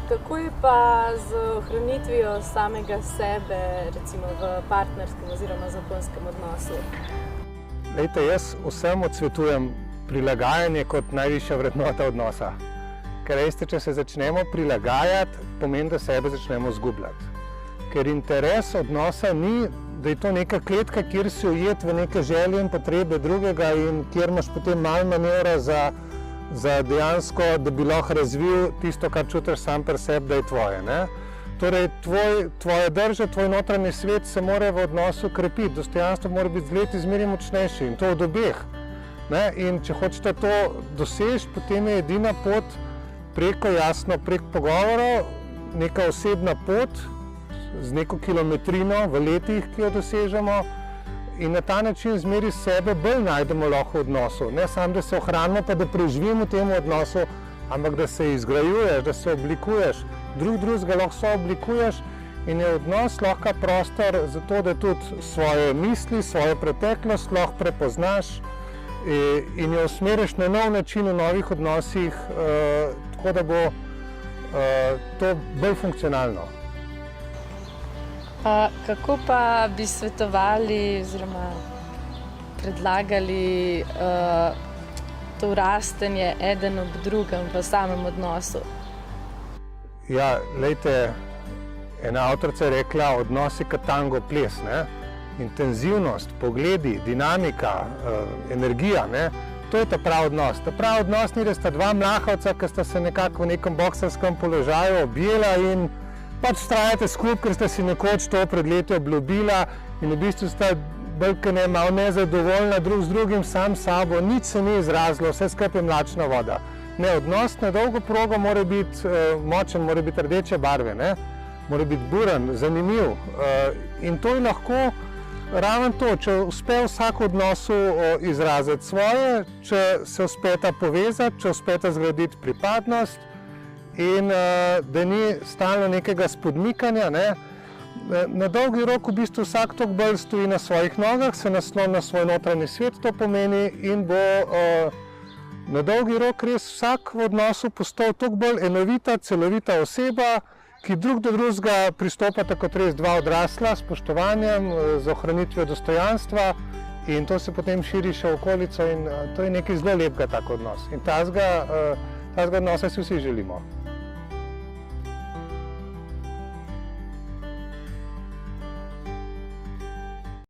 Kako je pa z ohranitvijo samega sebe, recimo v partnerskem oziroma zakonskem odnosu? Lejte, jaz vsem odsvetujem prilagajanje kot najvišja vrednota odnosa. Ker veste, če se začnemo prilagajati, pomeni, da sebe začnemo izgubljati. Ker interes odnosa ni, da je to neka kletka, kjer si ujet v neke želje in potrebe drugega in kjer imaš potem malo manevra za dejansko, da bi lahko razvil tisto, kar čutiš sam pri sebi, da je tvoje. Ne? Torej, tvoja drža, tvoj notranji svet se mora v odnosu krepiti, dostojanstvo mora biti z leti zmeraj močnejši in to od obeh. Ne? In če hočete to doseči, potem je edina pot preko pogovorov, neka osebna pot z neko kilometrino v letih, ki jo dosežemo, in na ta način zmeri sebe bolj najdemo lahko v odnosu. Ne samo, da se ohranimo, pa da preživimo v tem odnosu, ampak da se izgrajuješ, da se oblikuješ, drugega lahko sooblikuješ in je odnos lahko prostor za to, da tudi svoje misli, svojo preteklost lahko prepoznaš in jo usmeriš na nov način v novih odnosih, tako da bo to bolj funkcionalno. Kako pa bi svetovali oziroma predlagali to rastenje eden ob drugem v samem odnosu? Ja, lejte, ena avtorica je rekla, odnos je kot tango ples, ne? Intenzivnost, pogledi, dinamika, energija, ne? To je ta prav odnos. Ta prav odnos ni, da sta dva mlahavca, ki sta se nekako v nekem boksarskem položaju objela in pač vztrajate skupaj, ker sta si nekoč to pred leti obljubila in v bistvu sta bolj kot ne malo nezadovoljna drug z drugim, sam s sabo, nič se ni izrazilo, vse skupaj je mlačna voda. Ne, odnos na dolgo progo mora biti močen, mora biti rdeče barve, ne? Mora biti buren, zanimiv in to je lahko ravno to, če uspe vsak v odnosu izraziti svoje, če se uspeta povezati, če uspeta zgraditi pripadnost, in da ni stalno nekega spodmikanja. Ne? Na dolgi rok v bistvu vsak toliko bolj stoji na svojih nogah, se nasloni na svoj notranji svet, to pomeni, in bo na dolgi rok res vsak v odnosu postal toliko bolj enovita, celovita oseba, ki drug do drugega pristopata kot res dva odrasla, s spoštovanjem, z ohranitvijo dostojanstva, in to se potem širi še v okolico in to je nekaj zelo lepega tak odnos. In takega odnosa si vsi želimo.